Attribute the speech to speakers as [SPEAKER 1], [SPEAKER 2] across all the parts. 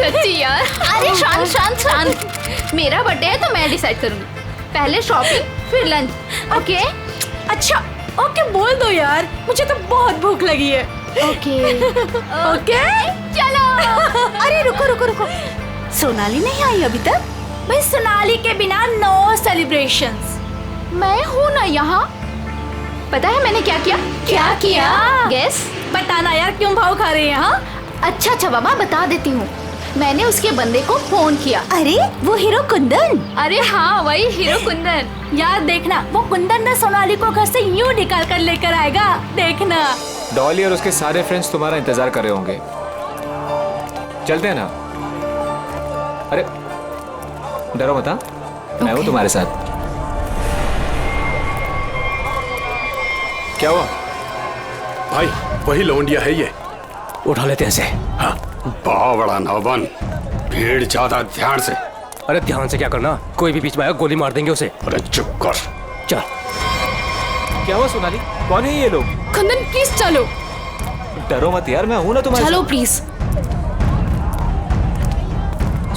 [SPEAKER 1] सच्ची यार। अरे शांत शांत शांत, मेरा बर्थडे है तो मैं डिसाइड करूंगी। पहले शॉपिंग फिर लंच, ओके?
[SPEAKER 2] अच्छा ओके बोल दो यार, मुझे तो बहुत भूख लगी है।
[SPEAKER 1] ओके
[SPEAKER 2] ओके
[SPEAKER 1] चलो।
[SPEAKER 2] अरे रुको रुको रुको, सोनाली नहीं आई अभी तक? भाई सोनाली के बिना नो सेलिब्रेशंस।
[SPEAKER 1] मैं हूँ ना यहाँ। पता है मैंने क्या किया?
[SPEAKER 2] क्या किया?
[SPEAKER 1] गेस।
[SPEAKER 2] बताना यार, क्यों भाव खा रहे हैं? हाँ
[SPEAKER 1] अच्छा अच्छा बाबा बता देती हूँ। मैंने उसके बंदे को फोन किया।
[SPEAKER 2] अरे वो हीरो कुंदन।
[SPEAKER 1] अरे हाँ वही हीरो कुंदन।
[SPEAKER 2] यार देखना, वो कुंदन ना सोनाली को घर से यूं निकाल कर लेकर आएगा, देखना।
[SPEAKER 3] डॉली और उसके सारे फ्रेंड्स तुम्हारा इंतजार कर रहे होंगे। चलते हैं ना? अरे डरो मत, मैं हूँ तुम्हारे साथ। क्या हुआ
[SPEAKER 4] भाई? वही लौंडिया है ये,
[SPEAKER 3] उठा लेते हैं इसे।
[SPEAKER 4] हाँ बहुत बड़ा नौबन, भीड़ ज्यादा, ध्यान से।
[SPEAKER 3] अरे ध्यान से क्या करना, कोई भी बीच में आया गोली मार देंगे उसे।
[SPEAKER 4] अरे चुप कर।
[SPEAKER 3] चल। क्या हुआ सोनाली, कौन है ये लोग?
[SPEAKER 2] कुंदन प्लीज चलो।
[SPEAKER 3] डरो मत यार, मैं हूं ना तुम्हारे
[SPEAKER 2] चलो
[SPEAKER 3] साथ।
[SPEAKER 2] प्लीज।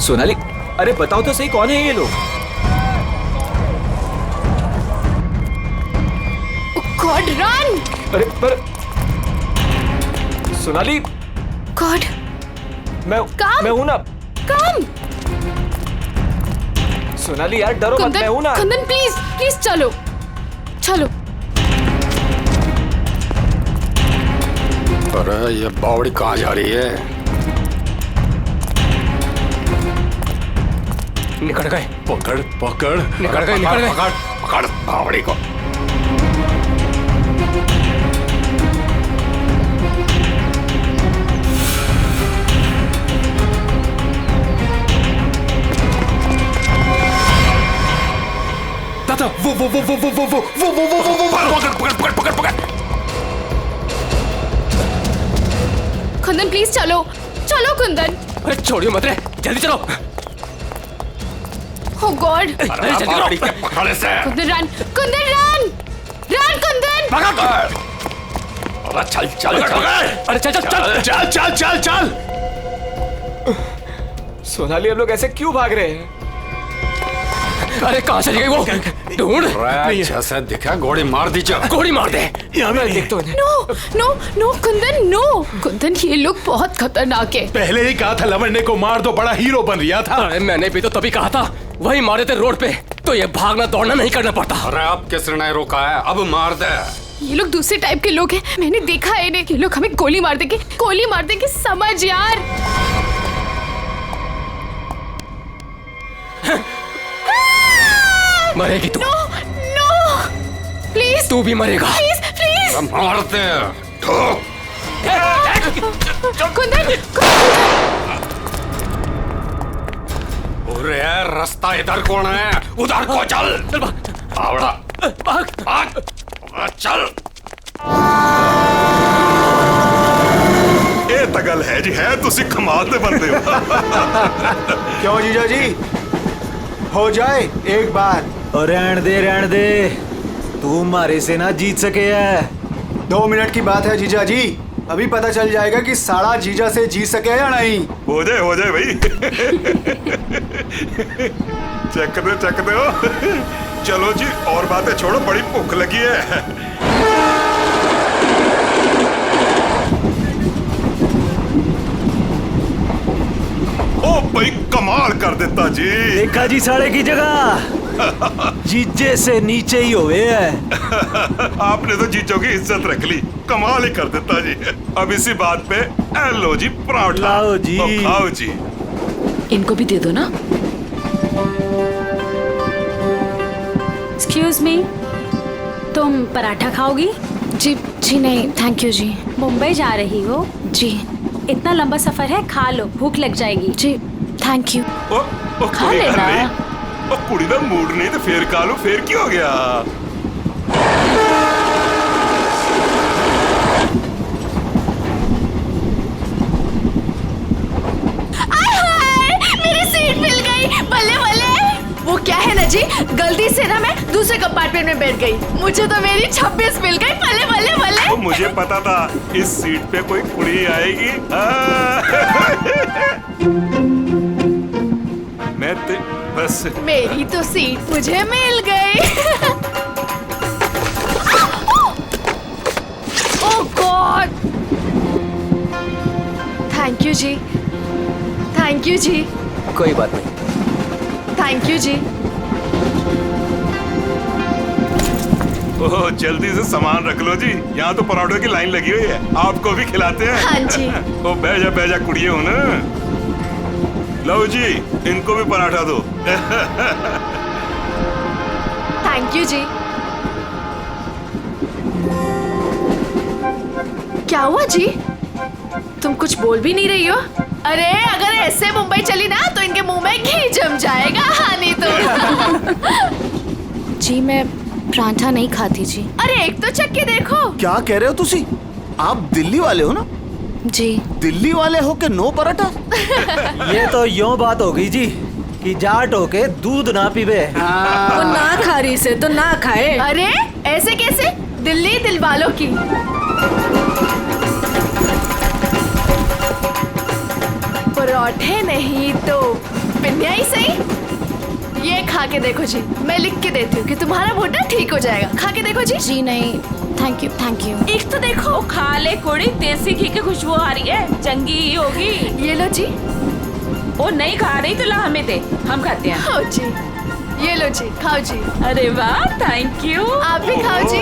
[SPEAKER 3] सोनाली अरे बताओ तो सही, कौन है ये लोग?
[SPEAKER 1] God run.
[SPEAKER 3] अरे पर सोनाली,
[SPEAKER 1] गॉड काम।
[SPEAKER 3] मैं हूं ना।
[SPEAKER 1] कम।
[SPEAKER 3] सोनाली यार डरो मत, मैं हूं ना।
[SPEAKER 1] कुंदन प्लीज प्लीज चलो चलो।
[SPEAKER 4] अरे ये बावड़ी कहाँ जा रही है?
[SPEAKER 3] निकल गए।
[SPEAKER 4] पकड़ पकड़,
[SPEAKER 3] निकल गए, निकल गए।
[SPEAKER 4] पकड़ पकड़ बावड़ी को। दादा वो पकड़ पकड़ पकड़।
[SPEAKER 1] कुंदन प्लीज चलो चलो कुंदन।
[SPEAKER 3] अरे छोड़ियो मत रे, जल्दी चलो।
[SPEAKER 1] ओह गॉड।
[SPEAKER 4] अरे बावड़ी के पकड़े से।
[SPEAKER 1] Kundan run, Kundan run run Kundan.
[SPEAKER 4] अरे चल चल चल।
[SPEAKER 3] अरे चल चल चल
[SPEAKER 4] चल चल चल चल।
[SPEAKER 3] सोनाली, हम लोग ऐसे क्यों भाग रहे हैं? अरे कहाँ चली गई वो? ढूंढ।
[SPEAKER 4] जैसे दिखा गोली मार दी, चल
[SPEAKER 3] गोली मार दे। यहाँ मैं देखता हूँ।
[SPEAKER 1] No no no Kundan no. Kundan ये लोग बहुत खतरनाक है।
[SPEAKER 5] पहले ही कहा था लवंडे को मार दो, बड़ा हीरो बन रिया था।
[SPEAKER 3] अरे मैंने भी तो तभी कहा था, वही मारे थे रोड पे, तो ये भागना दौड़ना नहीं करना पड़ता।
[SPEAKER 4] अरे अब किसने नहीं रोका है, अब मार दे।
[SPEAKER 1] ये लोग दूसरे टाइप के लोग हैं, मैंने देखा है इन्हें। ये लोग हमें गोली मार देंगे, गोली मार देंगे, समझ यार।
[SPEAKER 3] मरेगी तू।
[SPEAKER 1] No no please.
[SPEAKER 3] तू भी मरेगा।
[SPEAKER 1] Please please.
[SPEAKER 4] मार दे। ठोक।
[SPEAKER 1] कुंदन
[SPEAKER 4] अरे रास्ता इधर कौन है? उधर को चल।
[SPEAKER 3] चल भाग।
[SPEAKER 4] आवड़ा
[SPEAKER 3] भाग।
[SPEAKER 4] भाग। चल।
[SPEAKER 5] ਇਹ ਤਾਂ ਗੱਲ ਹੈ ਜੀ, ਹੈ ਤੁਸੀਂ ਕਮਾਲ ਦੇ ਬੰਦੇ ਹੋ।
[SPEAKER 6] क्यों जीजा जी, हो जाए एक बार।
[SPEAKER 7] और रहन दे, तू मारे से ना जीत सके है।
[SPEAKER 6] 2 मिनट की बात है जीजा जी, अभी पता चल जाएगा कि साड़ा जीजा से जीत सके या नहीं।
[SPEAKER 5] हो जाए भाई। चक दे हो। चलो जी और बातें छोड़ो, बड़ी भूख लगी है। ओ भाई कमाल कर देता जी।
[SPEAKER 7] देखा जी साड़े की जगह जीजे से नीचे ही हुए है।
[SPEAKER 5] आपने तो जीजो की इज्जत रख ली, कमाल ही कर देता जी। अब इसी बात पे लो जी पराठा।
[SPEAKER 7] लाओ जी।
[SPEAKER 5] तो खाओ जी।
[SPEAKER 2] इनको भी दे दो ना। एक्सक्यूज मी, तुम पराठा खाओगी?
[SPEAKER 1] जी जी नहीं थैंक यू जी।
[SPEAKER 2] मुंबई जा रही हो?
[SPEAKER 1] जी।
[SPEAKER 2] इतना लंबा सफर है, खा लो, भूख लग जाएगी।
[SPEAKER 1] जी थैंक यू।
[SPEAKER 5] ओ
[SPEAKER 1] खा
[SPEAKER 5] कोई गल
[SPEAKER 1] लेना।
[SPEAKER 5] नहीं। ओ कुड़ी दा मूड नहीं तो फिर खा लो, फिर की हो गया?
[SPEAKER 1] मेरी सीट मिल गई, बल्ले बल्ले। वो क्या है ना जी, गलती से ना मैं दूसरे कंपार्टमेंट में बैठ गई, मुझे तो मेरी 26 मिल गई। बल्ले बल्ले बल्ले।
[SPEAKER 5] तो मुझे पता था इस सीट पे कोई कुड़ी आएगी। होते बस।
[SPEAKER 1] मेरी तो सीट मुझे मिल गई। ओह गॉड, थैंक यू जी, थैंक यू जी,
[SPEAKER 3] कोई बात नहीं।
[SPEAKER 1] थैंक यू जी।
[SPEAKER 5] ओह जल्दी से सामान रख लो जी, यहाँ तो पराठों की लाइन लगी हुई है, आपको भी खिलाते हैं।
[SPEAKER 1] हाँ जी।
[SPEAKER 5] ओ बैजा कुड़िए हो ना। लो जी, इनको भी पराठा दो।
[SPEAKER 1] थैंक यू जी। क्या हुआ जी, तुम कुछ बोल भी नहीं रही हो? अरे अगर ऐसे मुंबई चली ना तो इनके मुंह में घी जम जाएगा। हाँ नहीं तो। जी मैं पराठा नहीं खाती जी। अरे एक तो चख के देखो।
[SPEAKER 8] क्या कह रहे हो तुसी? आप दिल्ली वाले हो ना?
[SPEAKER 1] जी।
[SPEAKER 8] दिल्ली वाले हो के नो पराठा?
[SPEAKER 7] ये तो यूं बात हो गई जी कि जाट हो के दूध ना पीवे।
[SPEAKER 2] वो ना खा रही से तो ना खाए।
[SPEAKER 1] अरे ऐसे कैसे, दिल्ली दिल वालों की। पराठे नहीं तो पिन्निया ही सही। ये खा के देखो जी, मैं लिख के देती हूँ कि तुम्हारा घुटना ठीक हो जाएगा। खा के देखो जी। जी नहीं, थैंक यू थैंक यू।
[SPEAKER 2] एक तो देखो, खा ले कोड़ी, देसी घी की खुशबू आ रही है, चंगी ही होगी।
[SPEAKER 1] ये लो जी।
[SPEAKER 2] वो नहीं खा रही तो ला हमें दे, हम खाते हैं।
[SPEAKER 1] खाओ जी, ये लो जी, खाओ जी।
[SPEAKER 2] अरे वाह, थैंक यू।
[SPEAKER 1] आप भी खाओ जी।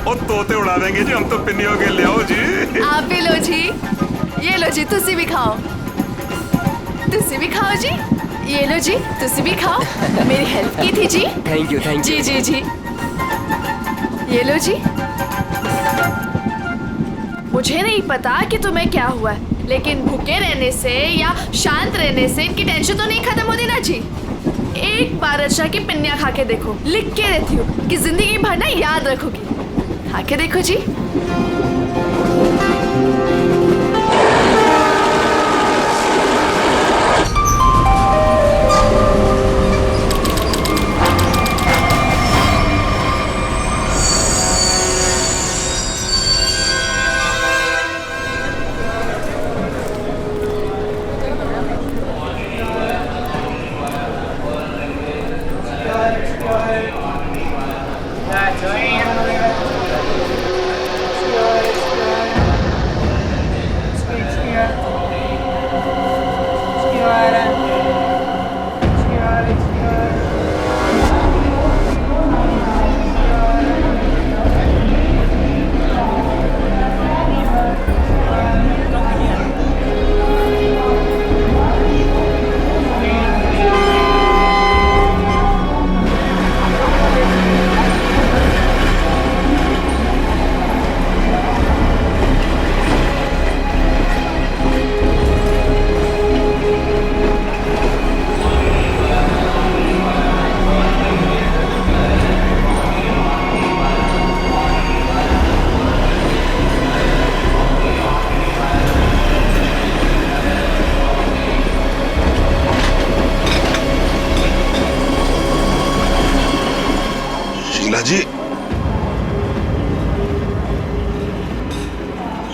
[SPEAKER 5] ओ तोते उड़ा देंगे जी, हम तो पिन्नियों के ले आओ जी।
[SPEAKER 1] आप भी लो जी, ये लो जी, तुसी भी खाओ, तुसी भी खाओ जी। ये लो जी, तुसी भी खाओ, मेरी हेल्प की थी जी।
[SPEAKER 3] थैंक यू थैंक
[SPEAKER 1] जी जी जी, ये लो जी। मुझे नहीं पता कि तुम्हें क्या हुआ है, लेकिन भूखे रहने से या शांत रहने से इनकी टेंशन तो नहीं खत्म होती ना जी। एक बार अच्छा की पिन्निया खा के देखो, लिख के रहती हूँ कि जिंदगी भर ना याद रखोगी। खा के देखो जी।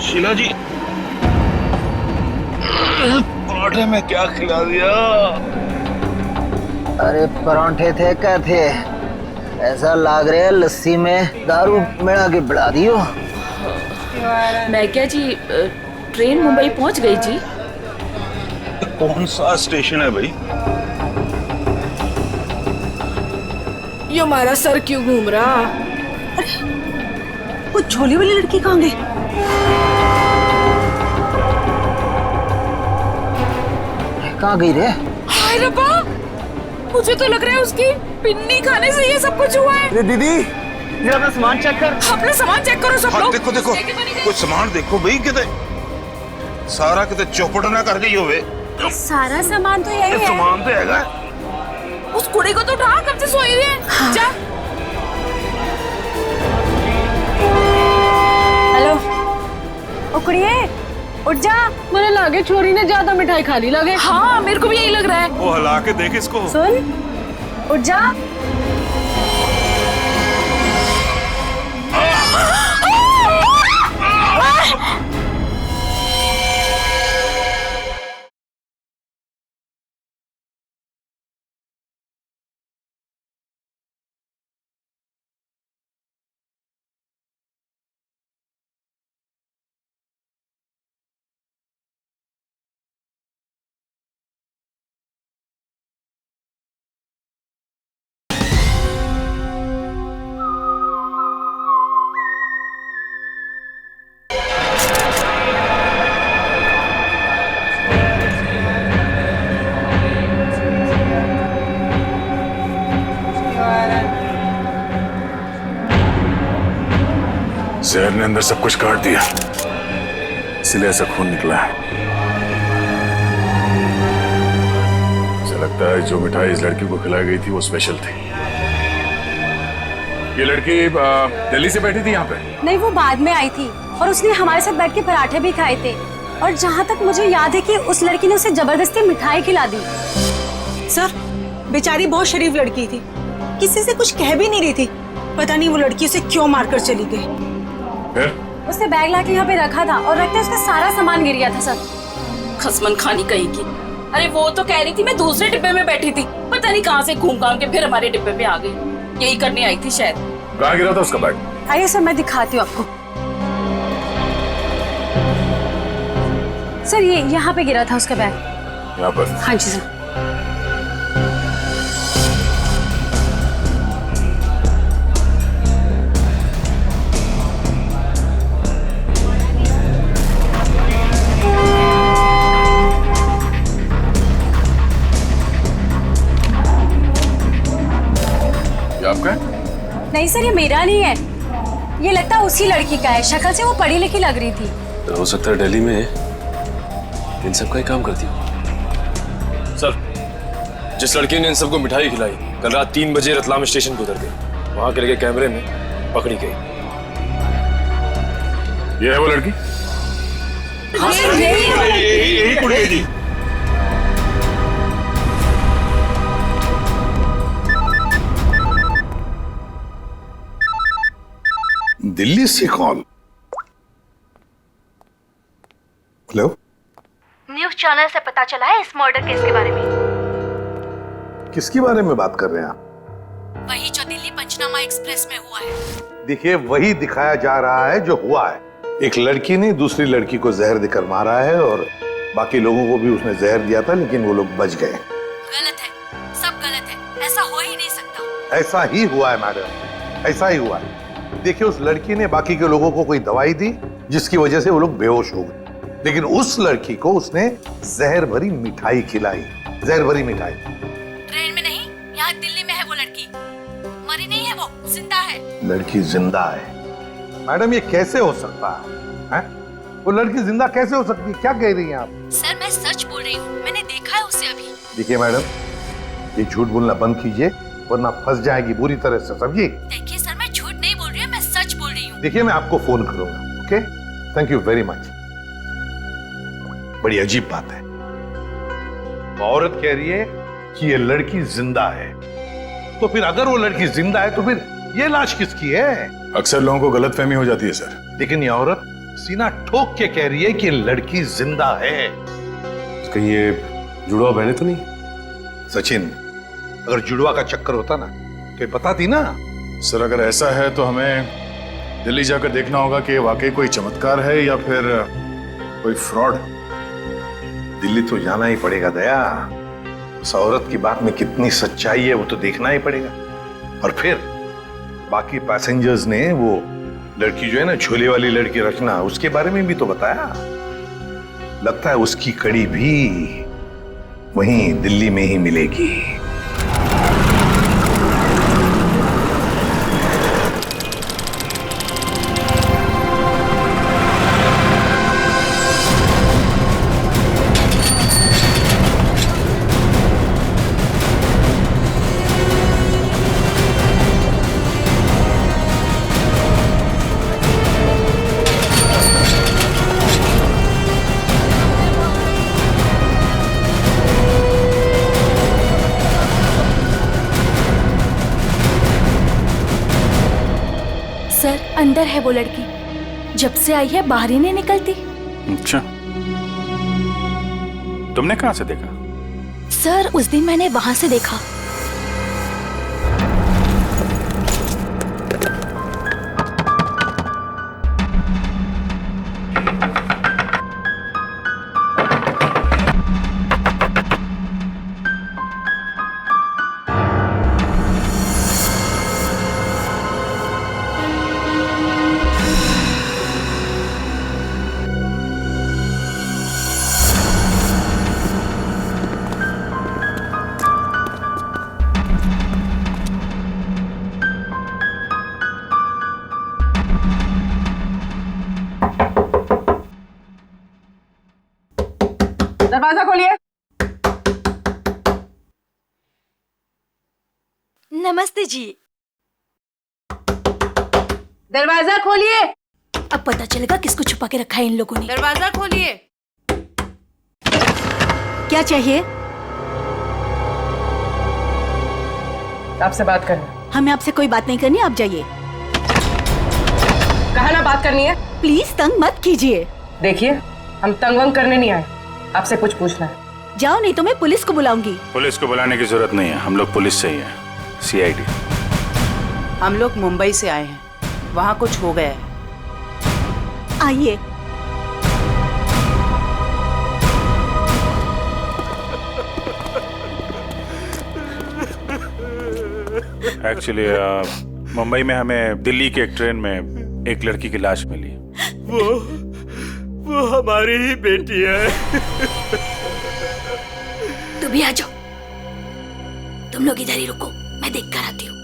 [SPEAKER 5] शीला जी, पराठे में क्या खिला दिया?
[SPEAKER 9] अरे परांठे थे क्या थे, ऐसा लाग रहा है लस्सी में दारू मिला के बढ़ा दियो।
[SPEAKER 2] मैं क्या जी, ट्रेन मुंबई पहुंच गई जी।
[SPEAKER 5] कौन सा स्टेशन है भाई?
[SPEAKER 2] ये हमारा सर क्यों घूम रहा?
[SPEAKER 10] वो झोली वाली लड़की कहाँ गई?
[SPEAKER 9] कहाँ गई रे?
[SPEAKER 2] हाय रब्बा, मुझे तो लग रहा है उसकी पिन्नी खाने से ये सब कुछ हुआ है।
[SPEAKER 9] अरे दीदी, जरा अपना सामान चेक कर।
[SPEAKER 2] अपना सामान चेक करो सब लोग।
[SPEAKER 5] देखो देखो, कुछ सामान देखो भाई, किते सारा किते चौपट ना कर गई होवे।
[SPEAKER 10] सारा सामान तो यही है।
[SPEAKER 5] सामान तो हैगा।
[SPEAKER 2] उस कुड़ी को तो उठा, कब से सोई हुई है।
[SPEAKER 10] हाँ।
[SPEAKER 2] जा।
[SPEAKER 10] हेलो, ओ कुड़िए, उठ जा।
[SPEAKER 2] मुझे लगे छोरी ने ज्यादा मिठाई खा ली लगे। हाँ, मेरे को भी यही लग रहा है।
[SPEAKER 5] वो हिला के देख इसको।
[SPEAKER 10] सुन, उठ जा।
[SPEAKER 4] जहर ने अंदर सब कुछ काट दिया, इसलिए ऐसा खून निकला है। मुझे लगता है जो मिठाई इस लड़की को खिलाई गई थी वो स्पेशल थी। ये लड़की दिल्ली से बैठी थी यहाँ पे?
[SPEAKER 10] नहीं, वो बाद में आई थी और उसने हमारे साथ बैठ के पराठे भी खाए थे। और जहाँ तक मुझे याद है कि उस लड़की ने उसे जबरदस्ती मिठाई खिला दी।
[SPEAKER 11] सर, बेचारी बहुत शरीफ लड़की थी, किसी से कुछ कह भी नहीं रही थी। पता नहीं वो लड़की उसे क्यों मारकर चली गई।
[SPEAKER 4] फिर?
[SPEAKER 10] उसने बैग लाके यहाँ पे रखा था और रखते उसका सारा सामान गिर गया था सर।
[SPEAKER 2] खसमन खानी कहीं की। अरे वो तो कह रही थी मैं दूसरे डिब्बे में बैठी थी, पता नहीं कहाँ से घूम घाम के फिर हमारे डिब्बे में आ गई। यही करने आई थी शायद।
[SPEAKER 4] कहाँ गिरा था उसका बैग?
[SPEAKER 10] आइए सर, मैं दिखाती हूँ आपको। सर, ये यहाँ पे गिरा था उसका बैग।
[SPEAKER 4] यहाँ पर?
[SPEAKER 10] हाँ जी सर।
[SPEAKER 4] आपका?
[SPEAKER 10] नहीं सर, ये मेरा नहीं है, ये लगता है उसी लड़की का है। शक्ल से वो पढ़ी लिखी लग रही थी।
[SPEAKER 12] तो हो सकता है दिल्ली में इन सब का ही काम करती हो। सर, जिस लड़की ने इन सबको मिठाई खिलाई कल रात 3 बजे रतलाम स्टेशन पे उतर गई, वहां के लगे कैमरे में पकड़ी गई।
[SPEAKER 4] ये है वो लड़की? यही कुड़ी जी।
[SPEAKER 5] दिल्ली से कॉल। हेलो,
[SPEAKER 2] न्यूज़ चैनल से पता चला है इस मर्डर केस के बारे में।
[SPEAKER 5] किसके बारे में बात कर रहे हैं आप?
[SPEAKER 2] वही जो दिल्ली पंचनामा एक्सप्रेस में हुआ है।
[SPEAKER 5] देखिए, वही दिखाया जा रहा है जो हुआ है। एक लड़की ने दूसरी लड़की को जहर देकर मारा है और बाकी लोगों को भी उसने जहर दिया था, लेकिन वो लोग बच गए।
[SPEAKER 2] गलत है, सब गलत है, ऐसा हो ही नहीं सकता।
[SPEAKER 5] ऐसा ही हुआ है मैडम, ऐसा ही हुआ है। देखिए, उस लड़की ने बाकी के लोगों को कोई दवाई दी जिसकी वजह से वो लोग बेहोश हो गए, लेकिन उस लड़की को उसने जहर भरी मिठाई खिलाई। जहर भरी मिठाई।
[SPEAKER 2] ट्रेन में नहीं, यहाँ दिल्ली में है वो लड़की। मरी नहीं है, वो जिंदा है।
[SPEAKER 5] लड़की जिंदा है? मैडम, ये कैसे हो सकता है? वो लड़की जिंदा कैसे हो सकती है? क्या कह रही हैं आप?
[SPEAKER 2] सर, मैं सच बोल रही हूँ, मैंने देखा है उसे अभी।
[SPEAKER 5] देखिए मैडम, ये झूठ बोलना बंद कीजिए वरना फंस जाएगी बुरी तरह से, समझिए?
[SPEAKER 2] देखिए सर, मैं झूठ नहीं बोल रही हूँ, मैं सच बोल रही हूँ।
[SPEAKER 5] देखिए, मैं आपको फोन करूंगा। Okay, thank you very much. बड़ी अजीब बात है, औरत कह रही है कि ये लड़की जिंदा है, तो फिर अगर वो लड़की जिंदा है तो फिर ये लाश किसकी है?
[SPEAKER 4] अक्सर लोगों को गलतफहमी हो जाती है सर।
[SPEAKER 5] लेकिन ये औरत सीना ठोक के कह रही है कि लड़की जिंदा है।
[SPEAKER 12] कहीं ये जुड़वा बहने तो नहीं?
[SPEAKER 5] सचिन, अगर जुड़वा का चक्कर होता ना तो ये बताती ना।
[SPEAKER 4] सर, अगर ऐसा है तो हमें दिल्ली जाकर देखना होगा कि वाकई कोई चमत्कार है या फिर कोई फ्रॉड।
[SPEAKER 5] दिल्ली तो जाना ही पड़ेगा दया। उस औरत की बात में कितनी सच्चाई है वो तो देखना ही पड़ेगा। और फिर बाकी पैसेंजर्स ने वो लड़की जो है ना, झोले वाली लड़की रचना, उसके बारे में भी तो बताया। लगता है उसकी कड़ी भी वहीं दिल्ली में ही मिलेगी।
[SPEAKER 2] सर, अंदर है वो लड़की, जब से आई है बाहर ही नहीं निकलती।
[SPEAKER 4] अच्छा, तुमने कहां से देखा?
[SPEAKER 2] सर, उस दिन मैंने वहां से देखा।
[SPEAKER 11] दरवाजा खोलिए।
[SPEAKER 10] नमस्ते जी।
[SPEAKER 11] दरवाजा खोलिए।
[SPEAKER 10] अब पता चलेगा किसको छुपा के रखा है इन लोगों ने।
[SPEAKER 1] दरवाजा खोलिए।
[SPEAKER 10] क्या चाहिए?
[SPEAKER 11] आपसे बात करना।
[SPEAKER 10] हमें आपसे कोई बात नहीं करनी, आप जाइए।
[SPEAKER 11] कहा ना बात करनी है।
[SPEAKER 10] प्लीज तंग मत कीजिए।
[SPEAKER 11] देखिए, हम तंग वंग करने नहीं आए, आपसे कुछ पूछना है।
[SPEAKER 10] जाओ, नहीं तो मैं पुलिस को बुलाऊंगी।
[SPEAKER 4] पुलिस को बुलाने की जरूरत नहीं है, हम लोग पुलिस से ही हैं, CID।
[SPEAKER 11] हम लोग मुंबई से आए हैं, वहाँ कुछ हो गया है।
[SPEAKER 10] आइए।
[SPEAKER 4] एक्चुअली मुंबई में हमें दिल्ली के एक ट्रेन में एक लड़की की लाश मिली।
[SPEAKER 7] वो हमारी ही बेटी है।
[SPEAKER 10] तुम भी आ जाओ। तुम लोग इधर ही रुको, मैं देख कर आती हूँ।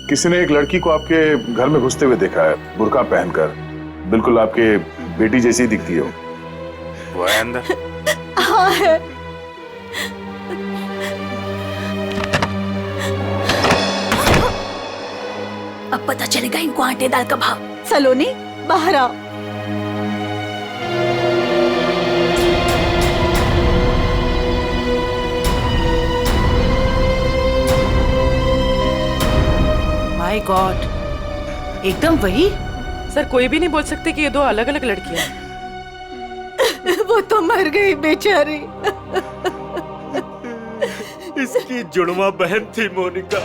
[SPEAKER 4] किसी ने एक लड़की को आपके घर में घुसते हुए देखा है, बुर्का पहनकर, बिल्कुल आपके बेटी जैसी दिखती है वो है अंदर।
[SPEAKER 10] हाँ है। अब पता चलेगा इनको आटे दाल का भाव। सलोनी, बाहर आओ।
[SPEAKER 11] माय गॉड, एकदम वही। सर, कोई भी नहीं बोल सकते कि ये दो अलग अलग लड़कियां हैं।
[SPEAKER 10] वो तो मर गई बेचारी।
[SPEAKER 7] इसकी जुड़वा बहन थी मोनिका।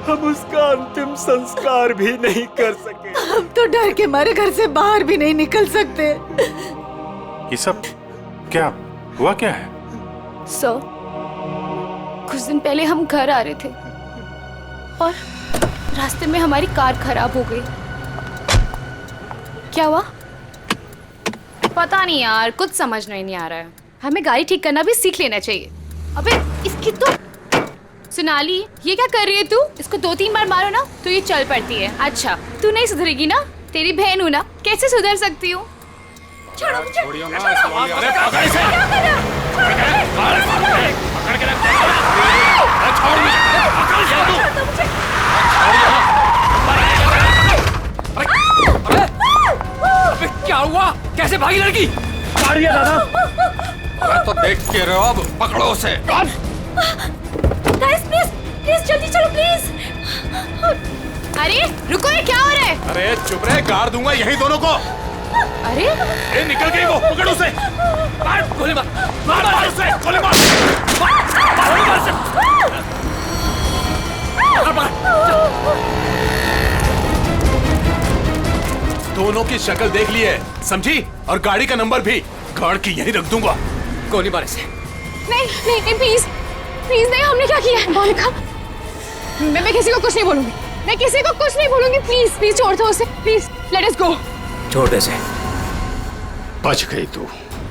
[SPEAKER 7] हम उसका अंतिम संस्कार भी नहीं कर सके।
[SPEAKER 10] हम तो डर के मारे घर से बाहर भी नहीं निकल सकते।
[SPEAKER 4] ये सब क्या हुआ, क्या है?
[SPEAKER 1] सर, कुछ दिन पहले हम घर आ रहे थे और रास्ते में हमारी कार खराब हो गई। क्या हुआ? पता नहीं यार, कुछ समझ नहीं आ रहा है। हमें गाड़ी ठीक करना भी सीख लेना चाहिए। अबे इसकी तो सोनाली, ये क्या कर रही है तू? इसको 2-3 बार मारो ना तो ये चल पड़ती है। अच्छा, तू नहीं सुधरेगी ना? तेरी बहन हूँ ना, कैसे सुधर सकती हूँ? छोड़ो मुझे।
[SPEAKER 12] छोड़ियो ना, अरे पकड़ इसे। पकड़ के रख। छोड़ मुझे, पकड़ जा तू। अबे क्या हुआ? कैसे भागी लड़की?
[SPEAKER 7] मारिए दादा।
[SPEAKER 12] अरे तो देख के रहो, अब पकड़ो उसे।
[SPEAKER 10] गाइस प्लीज, प्लीज जल्दी चलो प्लीज।
[SPEAKER 1] अरे रुको, ये क्या हो रहा है?
[SPEAKER 12] अरे चुप रहे, गाड़ दूंगा यही दोनों को।
[SPEAKER 1] अरे
[SPEAKER 12] ए, निकल गई वो, पकड़ उसे। मार, गोली मार, मार उसे, गोली मार। गोली मार उसे। दोनों की शक्ल देख ली है, समझी? और गाड़ी का नंबर भी गाड़ की यहीं रख दूंगा। गोली मार इसे।
[SPEAKER 1] नहीं नहीं नहीं, प्लीज प्लीज नहीं, हमने क्या किया है? मोनिका, मैं किसी को कुछ नहीं बोलूंगी। मैं किसी को कुछ नहीं बोलूंगी। प्लीज प्लीज छोड़ दो उसे, प्लीज लेट अस गो।
[SPEAKER 7] छोड़ दे इसे।
[SPEAKER 4] बच गई तू,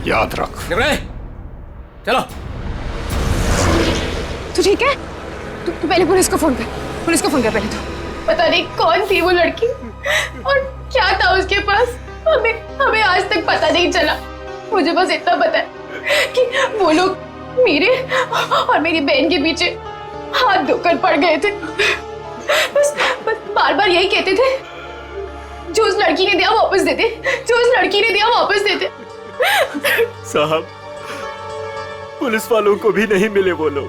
[SPEAKER 4] याद रख।
[SPEAKER 12] चलो।
[SPEAKER 1] तू ठीक है? तू पहले पुलिस को फोन कर। पुलिस को फोन कर पहले तो। पता नहीं कौन थी वो लड़की और क्या था उसके पास, हमें आज तक पता नहीं चला। मुझे बस इतना पता है कि वो लोग मेरे और मेरी बहन के पीछे हाथ धोकर पड़ गए थे। बस बार बार यही कहते थे, जो उस लड़की ने दिया वापस देते, जो उस लड़की ने दिया वापस देते।
[SPEAKER 7] साहब, पुलिस वालों को भी नहीं मिले वो लोग।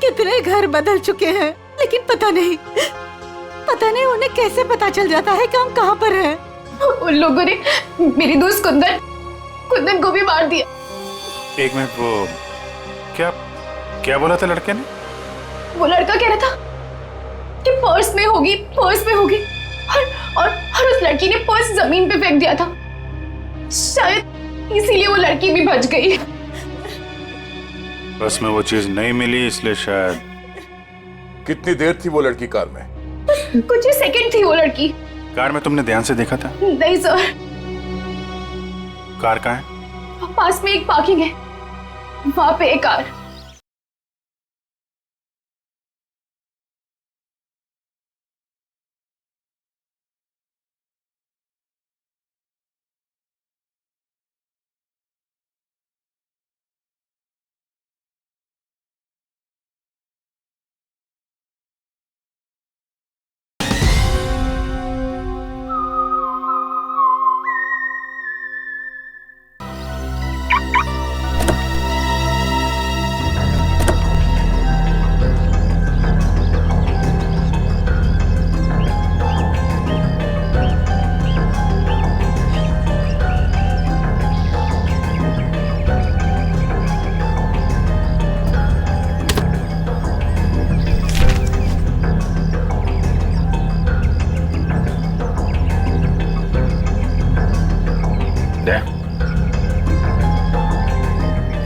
[SPEAKER 10] कितने घर बदल चुके हैं, लेकिन पता नहीं उन्हें कैसे पता चल जाता है कि हम कहाँ पर हैं।
[SPEAKER 1] उन लोगों ने मेरी दोस्त कुंदन को भी मार दिया।
[SPEAKER 4] एक मिनट, वो क्या बोला था लड़के ने?
[SPEAKER 1] वो लड़का कह रहा था कि पर्स में होगी और उस लड़की ने पर्स जमीन पे फेंक दिया था। शायद इसीलिए वो लड़की भी बच गई।
[SPEAKER 4] बस में वो चीज नहीं मिली, इसलिए शायद।
[SPEAKER 5] कितनी देर थी वो लड़की कार में?
[SPEAKER 1] कुछ ही सेकंड थी वो लड़की।
[SPEAKER 4] कार में तुमने ध्यान से देखा था?
[SPEAKER 1] नहीं सर।
[SPEAKER 4] कार कहाँ है?
[SPEAKER 1] पास में एक पार्किंग है, वहां पे एक कार।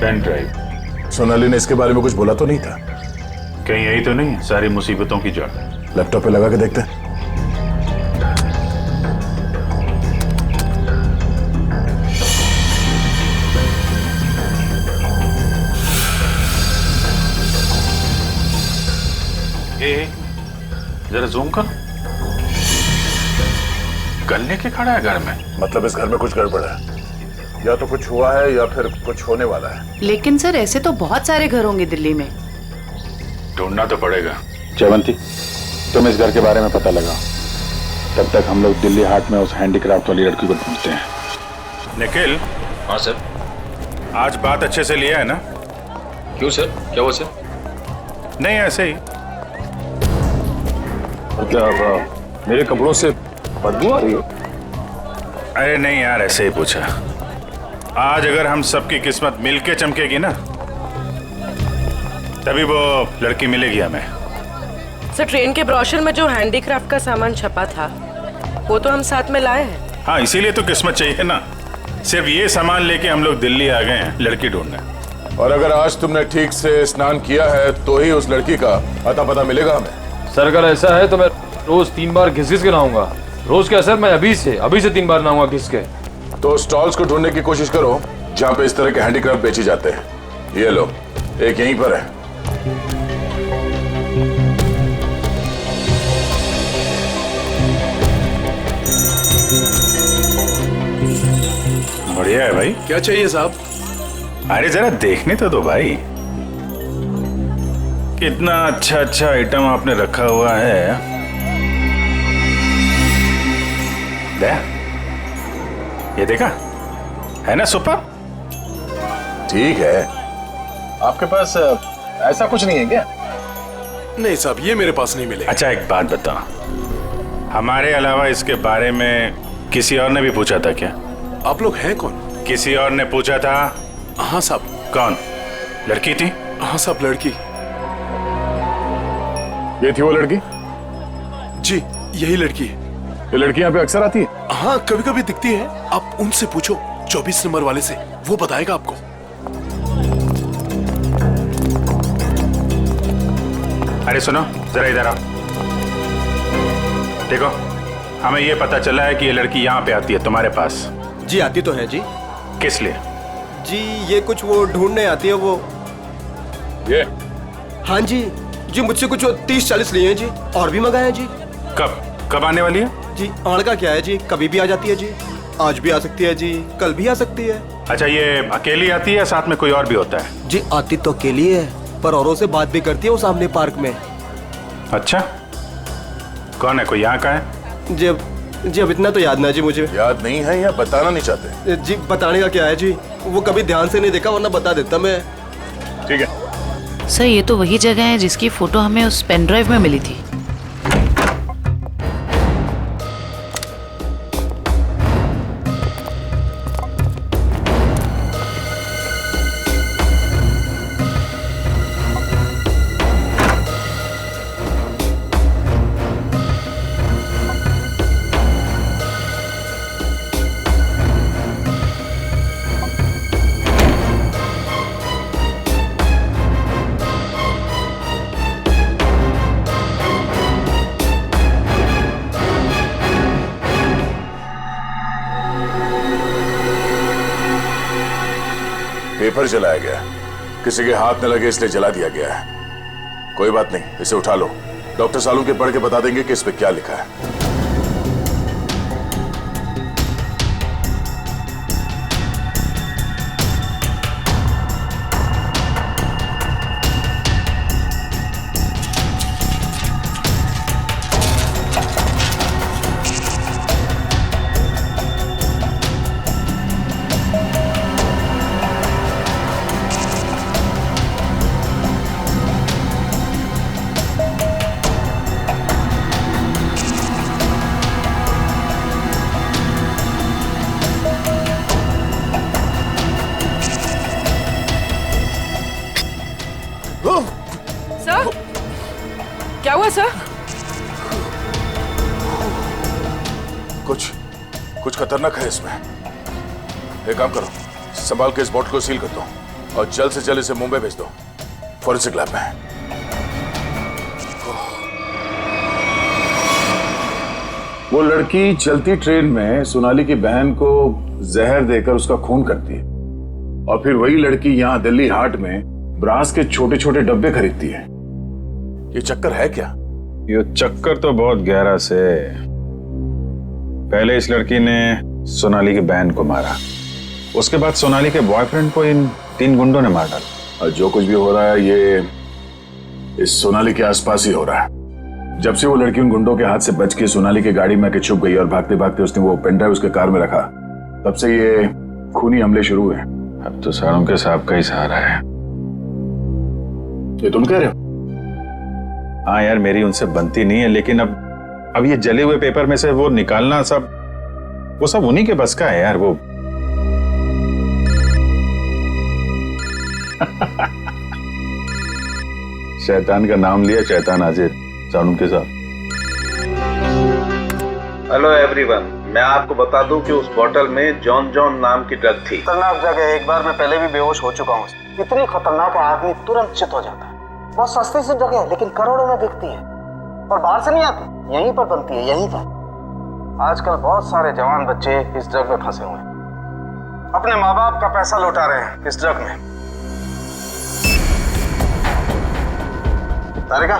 [SPEAKER 4] Pen drive. सोनाली ने इसके बारे में कुछ बोला तो नहीं था? कहीं यही तो नहीं है सारी मुसीबतों की जड़? लैपटॉप पे लगा के देखते हैं। जरा जूम कर। गन लेके खड़ा है घर में? मतलब इस घर में कुछ गड़बड़ है, या तो कुछ हुआ है या फिर कुछ होने वाला है।
[SPEAKER 13] लेकिन सर ऐसे तो बहुत सारे घर होंगे दिल्ली में।
[SPEAKER 4] ढूंढना तो पड़ेगा। जयवंती, तुम इस घर के बारे में पता लगाओ, तब तक हम लोग दिल्ली हाट में उस हैंडीक्राफ्ट वाली लड़की को ढूंढते हैं। निखिल।
[SPEAKER 12] हाँ सर।
[SPEAKER 4] आज बात अच्छे से लिया है ना?
[SPEAKER 12] क्यों सर, क्या हुआ सर?
[SPEAKER 4] नहीं, ऐसे ही।
[SPEAKER 12] क्या मेरे कपड़ों से बदबू आ रही है?
[SPEAKER 4] अरे नहीं यार, ऐसे ही पूछा। आज अगर हम सबकी किस्मत मिलके चमकेगी ना, तभी वो लड़की मिलेगी हमें।
[SPEAKER 14] सर, ट्रेन के ब्रोशर में जो हैंडीक्राफ्ट का सामान छपा था वो तो हम साथ में लाए हैं।
[SPEAKER 4] हाँ, इसीलिए तो किस्मत चाहिए ना। सिर्फ ये सामान लेके हम लोग दिल्ली आ गए हैं लड़की ढूंढने।
[SPEAKER 15] और अगर आज तुमने ठीक से स्नान किया है तो ही उस लड़की का अता पता मिलेगा हमें।
[SPEAKER 12] सर अगर ऐसा है तो मैं रोज 3 बार घिस के नहाऊंगा। रोज क्या सर, मैं अभी से 3 बार नहाऊंगा घिस के।
[SPEAKER 15] तो स्टॉल्स को ढूंढने की कोशिश करो जहाँ पे इस तरह के हैंडीक्राफ्ट बेचे जाते हैं। ये लो, एक यहीं पर है।
[SPEAKER 4] बढ़िया है भाई।
[SPEAKER 15] क्या चाहिए साहब?
[SPEAKER 4] अरे जरा देखने तो दो भाई, कितना अच्छा अच्छा आइटम आपने रखा हुआ है। दे, ये देखा है ना, सुपर।
[SPEAKER 15] ठीक है, आपके पास ऐसा कुछ नहीं है क्या?
[SPEAKER 16] नहीं साहब, ये मेरे पास नहीं मिले।
[SPEAKER 4] अच्छा एक बात बता, हमारे अलावा इसके बारे में किसी और ने भी पूछा था क्या?
[SPEAKER 16] आप लोग हैं कौन?
[SPEAKER 4] किसी और ने पूछा था?
[SPEAKER 16] हाँ साहब।
[SPEAKER 4] कौन? लड़की थी?
[SPEAKER 16] हाँ साहब, लड़की।
[SPEAKER 15] ये थी वो लड़की?
[SPEAKER 16] जी, यही लड़की है।
[SPEAKER 15] ये लड़की यहाँ पे अक्सर आती है?
[SPEAKER 16] हाँ, कभी कभी दिखती है। आप उनसे पूछो, 24 नंबर वाले से, वो बताएगा आपको।
[SPEAKER 4] अरे सुनो जरा इधर आओ। देखो, हमें ये पता चला है कि ये लड़की यहाँ पे आती है तुम्हारे पास।
[SPEAKER 6] जी आती तो है जी।
[SPEAKER 4] किस लिए?
[SPEAKER 6] जी ये कुछ वो ढूंढने आती है वो।
[SPEAKER 15] ये?
[SPEAKER 6] हाँ जी, जी मुझसे कुछ 30-40 लिए हैं जी, और भी मंगाए हैं जी।
[SPEAKER 4] कब आने वाली है?
[SPEAKER 6] जी आड़ का क्या है जी, कभी भी आ जाती है जी। आज भी आ सकती है जी, कल भी आ सकती है।
[SPEAKER 4] अच्छा, ये अकेली आती है, साथ में कोई और भी होता है?
[SPEAKER 6] जी आती तो अकेली है, पर औरों से बात भी करती है वो सामने पार्क में।
[SPEAKER 4] अच्छा, कौन है? कोई यहाँ का है?
[SPEAKER 6] जी अब इतना तो याद ना जी मुझे।
[SPEAKER 15] याद नहीं है या बताना नहीं चाहते?
[SPEAKER 6] जी बताने का क्या है जी, वो कभी ध्यान से नहीं देखा, वरना बता देता मैं।
[SPEAKER 15] ठीक है
[SPEAKER 13] सर, ये तो वही जगह है जिसकी फोटो हमें उस पेन ड्राइव में मिली थी।
[SPEAKER 15] पेपर जलाया गया, किसी के हाथ न लगे इसलिए जला दिया गया है। कोई बात नहीं, इसे उठा लो, डॉक्टर सालून के पढ़ के बता देंगे कि इस पे क्या लिखा है।
[SPEAKER 14] सर, क्या हुआ सर?
[SPEAKER 15] कुछ खतरनाक है इसमें। एक काम करो, संभाल के इस बॉटल को सील कर दो और जल्द से जल्द इसे मुंबई भेज दो फॉरेंसिक लैब में। वो लड़की चलती ट्रेन में सोनाली की बहन को जहर देकर उसका खून करती है और फिर वही लड़की यहाँ दिल्ली हाट में ब्रास के छोटे छोटे डब्बे खरीदती है। ये चक्कर है क्या?
[SPEAKER 4] ये चक्कर तो बहुत गहरा से। पहले इस लड़की ने सोनाली की बहन को मारा, उसके बाद सोनाली के बॉयफ्रेंड को इन 3 गुंडों ने मार डाला।
[SPEAKER 15] और जो कुछ भी हो रहा है ये इस सोनाली के आसपास ही हो रहा है। जब से वो लड़की उन गुंडों के हाथ से बच के सोनाली की गाड़ी में आके छुप गई और भागते भागते उसने वो पेनड्राइव उसके कार में रखा, तब से ये खूनी हमले शुरू हुए।
[SPEAKER 4] अब तो सारों के साहब का ही सहारा है।
[SPEAKER 15] ये तुम कह रहे हो?
[SPEAKER 4] हाँ यार, मेरी उनसे बनती नहीं है, लेकिन अब ये जले हुए पेपर में से वो निकालना वो सब उन्हीं के बस का है यार। वो शैतान का नाम लिया, शैतान हाजिर। सानुम के साथ।
[SPEAKER 5] हेलो एवरीवन, मैं आपको बता दूं कि उस बोतल में जॉन जॉन नाम की ड्रग थी।
[SPEAKER 9] खतरनाक जगह, एक बार मैं पहले भी बेहोश हो चुका हूँ। इतनी खतरनाक है आदमी तुरंत चित हो जाता है। बहुत सस्ती सी जगह है लेकिन करोड़ों में बिकती है और बाहर से नहीं आती, यहीं पर बनती है, यहीं पर। आजकल बहुत सारे जवान बच्चे इस ड्रग में फंसे हुए हैं, अपने माँ बाप का पैसा लौटा रहे हैं इस ड्रग में। तारिका,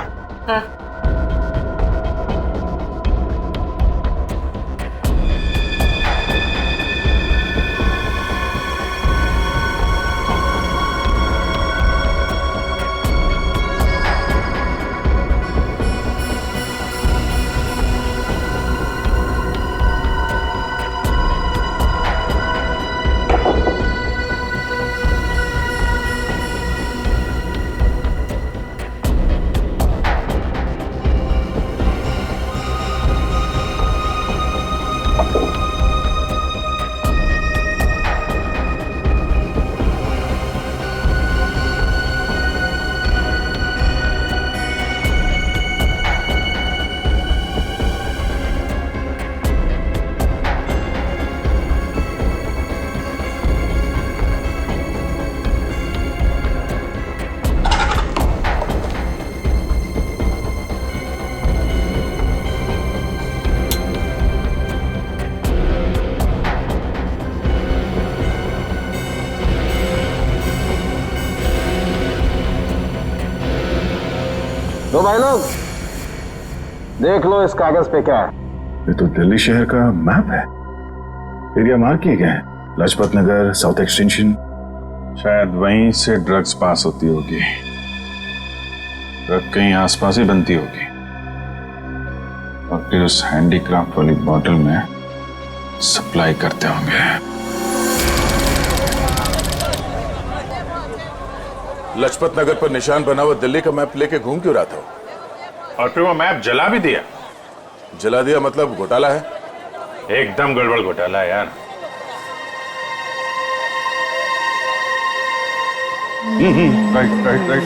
[SPEAKER 9] तो भाई लोग देख लो इस कागज पे क्या है।
[SPEAKER 15] ये तो दिल्ली शहर का मैप है। एरिया मार्क किए गए हैं, लाजपत नगर, साउथ एक्सटेंशन।
[SPEAKER 4] शायद वहीं से ड्रग्स पास होती होगी। ड्रग कहीं आसपास ही बनती होगी और फिर उस हैंडीक्राफ्ट वाली बॉटल में सप्लाई करते होंगे।
[SPEAKER 15] लाजपत नगर पर निशान बना हुआ दिल्ली का मैप लेके घूम क्यों रहा था?
[SPEAKER 4] और फिर वो मैप जला भी दिया।
[SPEAKER 15] जला दिया मतलब घोटाला है?
[SPEAKER 4] एकदम गड़बड़ घोटाला है यार। Right right right.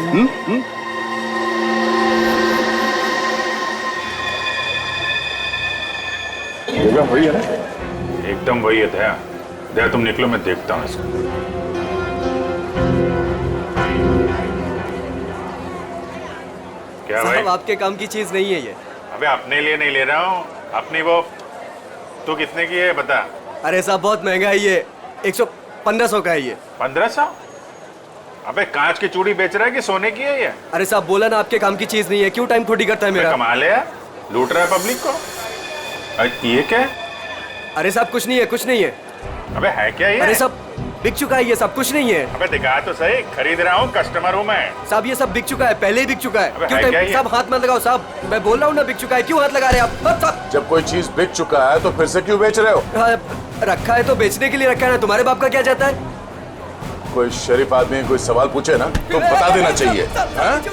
[SPEAKER 15] जगह वही है ना?
[SPEAKER 4] एकदम वही है दया। दया तुम निकलो, मैं देखता हूँ इसको। क्या भाई?
[SPEAKER 17] आपके काम की चीज नहीं है ये।
[SPEAKER 4] अबे अपने लिए नहीं ले रहा हूँ, अपनी वो। तू कितने की है बता?
[SPEAKER 17] अरे साहब बहुत महंगा है ये, 1500 का है ये।
[SPEAKER 4] 1500? अबे कांच की चूड़ी बेच रहा है कि सोने की है ये?
[SPEAKER 17] अरे साहब बोला ना आपके काम की चीज नहीं है, क्यों टाइम खोटी करता है मेरा?
[SPEAKER 4] कमाल है यार, लूट रहा है पब्लिक को। ये क्या है?
[SPEAKER 17] अरे साहब कुछ नहीं है, कुछ नहीं है।
[SPEAKER 4] अबे है क्या ये?
[SPEAKER 17] अरे साहब बिक चुका है ये सब, कुछ नहीं है।
[SPEAKER 4] अबे दिखा तो सही, खरीद रहा हूँ, कस्टमर हूँ मैं।
[SPEAKER 17] साहब ये सब बिक चुका है, पहले ही बिक चुका है। क्यों
[SPEAKER 4] है क्या ये?
[SPEAKER 17] साहब हाथ मत लगाओ साहब, मैं बोल रहा हूँ ना बिक चुका है, क्यों हाथ लगा रहे हैं आप?
[SPEAKER 15] जब कोई चीज बिक चुका है तो फिर से क्यों बेच रहे हो?
[SPEAKER 17] रखा है तो बेचने के लिए रखा है ना, तुम्हारे बाप का क्या जाता है?
[SPEAKER 15] कोई शरीफ आदमी कोई सवाल पूछे ना तो बता देना चाहिए,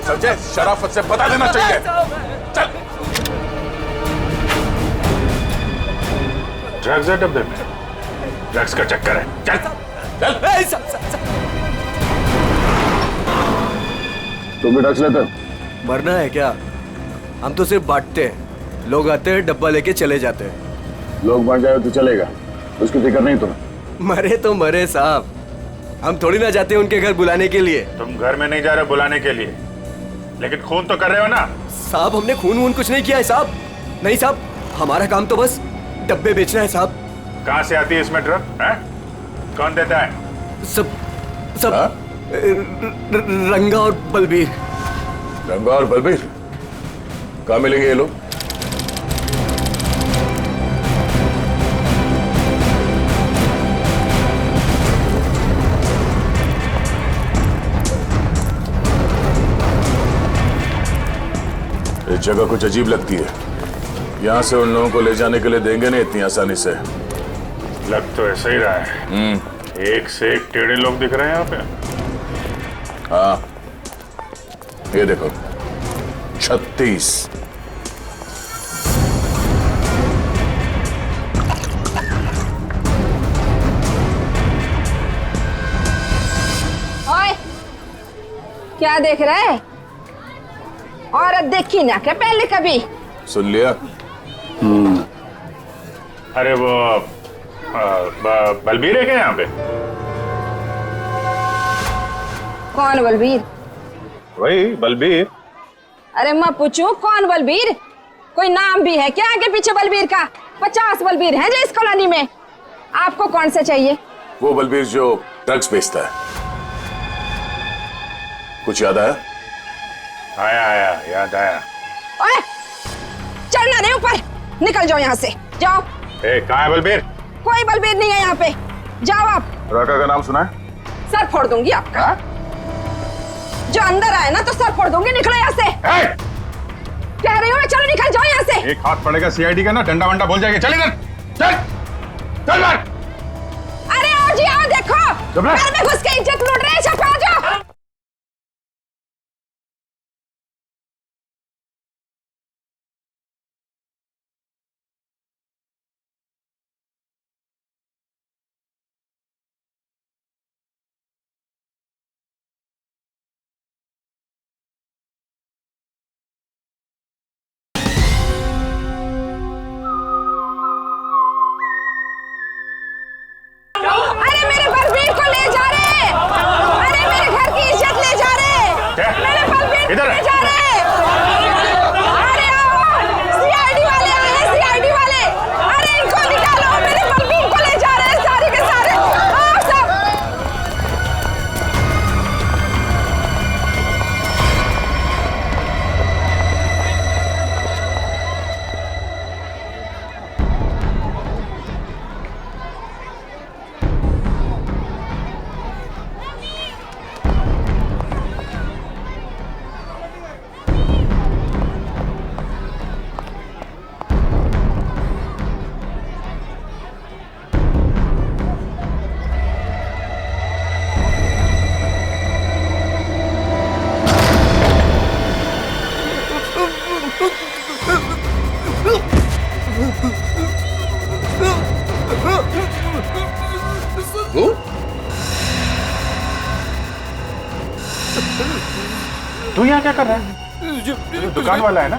[SPEAKER 15] समझे? शराफत से बता देना चाहिए। चल।
[SPEAKER 4] ड्रग्स है डब्बे में, ड्रग्स का चक्कर है। चल चल।
[SPEAKER 15] तुम भी ड्रग्स लेते?
[SPEAKER 17] मरना है क्या? हम तो सिर्फ बांटते हैं, लोग आते हैं डब्बा लेके चले जाते हैं।
[SPEAKER 15] लोग बांट जाए तो चलेगा, उसकी फिक्र नहीं तुम्हें?
[SPEAKER 17] मरे तो मरे साहब, हम थोड़ी ना जाते उनके घर बुलाने के लिए।
[SPEAKER 4] तुम घर में नहीं जा रहे बुलाने के लिए, लेकिन खून तो कर रहे हो ना।
[SPEAKER 17] साहब हमने खून वून कुछ नहीं किया है साहब। नहीं साहब, हमारा काम तो बस डब्बे बेचना है साहब।
[SPEAKER 4] कहाँ से आती है इसमें ड्रग? कौन देता है?
[SPEAKER 17] सब रंगा और बलबीर।
[SPEAKER 15] रंगा और बलबीर कहाँ मिलेंगे ये लोग? ये जगह कुछ अजीब लगती है। यहाँ से उन लोगों को ले जाने के लिए देंगे नहीं इतनी आसानी से।
[SPEAKER 4] लग तो ऐसा ही रहा है। एक से एक टेढ़े लोग दिख रहे हैं यहाँ पे।
[SPEAKER 15] हाँ, ये देखो 36।
[SPEAKER 18] ओए, क्या देख रहा है? औरत देखी ना क्या पहले कभी?
[SPEAKER 15] सुन लिया?
[SPEAKER 4] अरे वो बलबीर है क्या यहाँ पे?
[SPEAKER 18] कौन बलबीर?
[SPEAKER 4] वही बलबीर।
[SPEAKER 18] अरे मैं पूछूं कौन बलबीर? कोई नाम भी है क्या आगे पीछे बलबीर का? 50 बलबीर हैं जो इस कॉलोनी में। आपको कौन सा चाहिए?
[SPEAKER 15] वो बलबीर जो ड्रग्स बेचता है। कुछ याद आया?
[SPEAKER 4] आया याद आया।
[SPEAKER 18] ओए, चलना नहीं ऊपर, निकल जाओ यहाँ से, जाओ।
[SPEAKER 4] कहाँ है बलबीर?
[SPEAKER 18] कोई बलबीर नहीं है यहाँ पे, जाओ आप।
[SPEAKER 15] राका का नाम सुना है?
[SPEAKER 18] सर फोड़ दूंगी आपका। जो अंदर आए ना तो सर फोड़ दूंगी, निकलो यहाँ से। कह रही हूँ मैं, चलो निकल जाओ यहाँ से।
[SPEAKER 4] एक हाथ पड़ेगा सीआईडी का ना, डंडा वंडा बोल जाएगा। चल इधर, चल चल बाहर।
[SPEAKER 18] अरे आओ जी आओ, देखो घर में घुस के इज्जत लूट रहे हैं, छपा जाओ। अरे मेरे बलबीर को ले जा रहे, अरे मेरे घर की इज्जत ले जा रहे, मेरे बलबीर को ले जा रहे। अरे आओ, सीआईडी वाले आए हैं, सीआईडी वाले। अरे इनको निकालो, मेरे बलबीर को ले जा रहे हैं सारे के सारे। आओ सब।
[SPEAKER 4] तू यहाँ क्या कर रहा है? दुकान वाला है ना?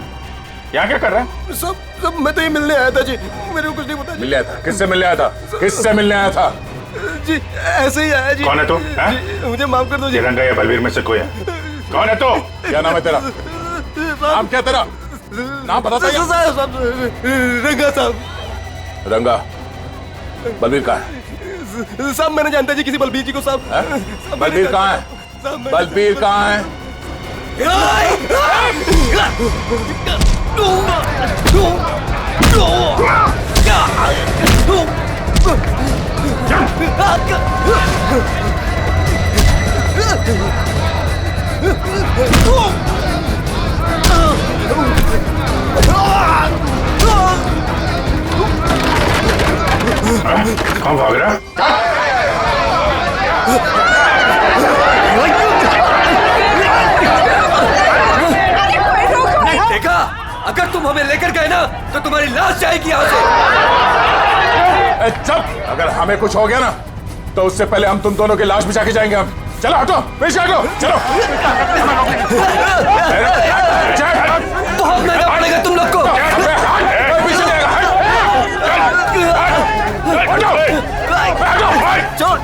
[SPEAKER 4] यहाँ क्या कर रहा है?
[SPEAKER 17] सब मैं तो ही मिलने आया था जी, मेरे को कुछ नहीं पता।
[SPEAKER 15] मिलने आया था? किससे मिलने आया था? किससे मिलने आया था?
[SPEAKER 17] जी ऐसे ही आया जी।
[SPEAKER 4] कौन है तू?
[SPEAKER 17] मुझे माफ कर दो जी।
[SPEAKER 4] रंगा या बलबीर में से कोई है? कौन है तू?
[SPEAKER 15] क्या नाम है तेरा? नाम क्या तेरा? नाम पता था?
[SPEAKER 17] रंगा साहब।
[SPEAKER 15] रंगा। बलबीर कहाँ है?
[SPEAKER 17] साहब मैंने जानता जी किसी बलबीर जी को साहब।
[SPEAKER 15] बलबीर कहाँ है? बलबीर कहाँ है?
[SPEAKER 4] कौन भाग रहा?
[SPEAKER 17] देखा, अगर तुम हमें लेकर गए ना तो तुम्हारी लाश जाएगी यहाँ से।
[SPEAKER 15] चुप! अगर हमें कुछ हो गया ना तो उससे पहले हम तुम दोनों की लाश बिछा के जाएंगे। हम चलो, हटो, पीछे हटो, चलो।
[SPEAKER 17] बहुत महंगा पड़ेगा तुम लोग को।
[SPEAKER 15] पीछे
[SPEAKER 17] छोड़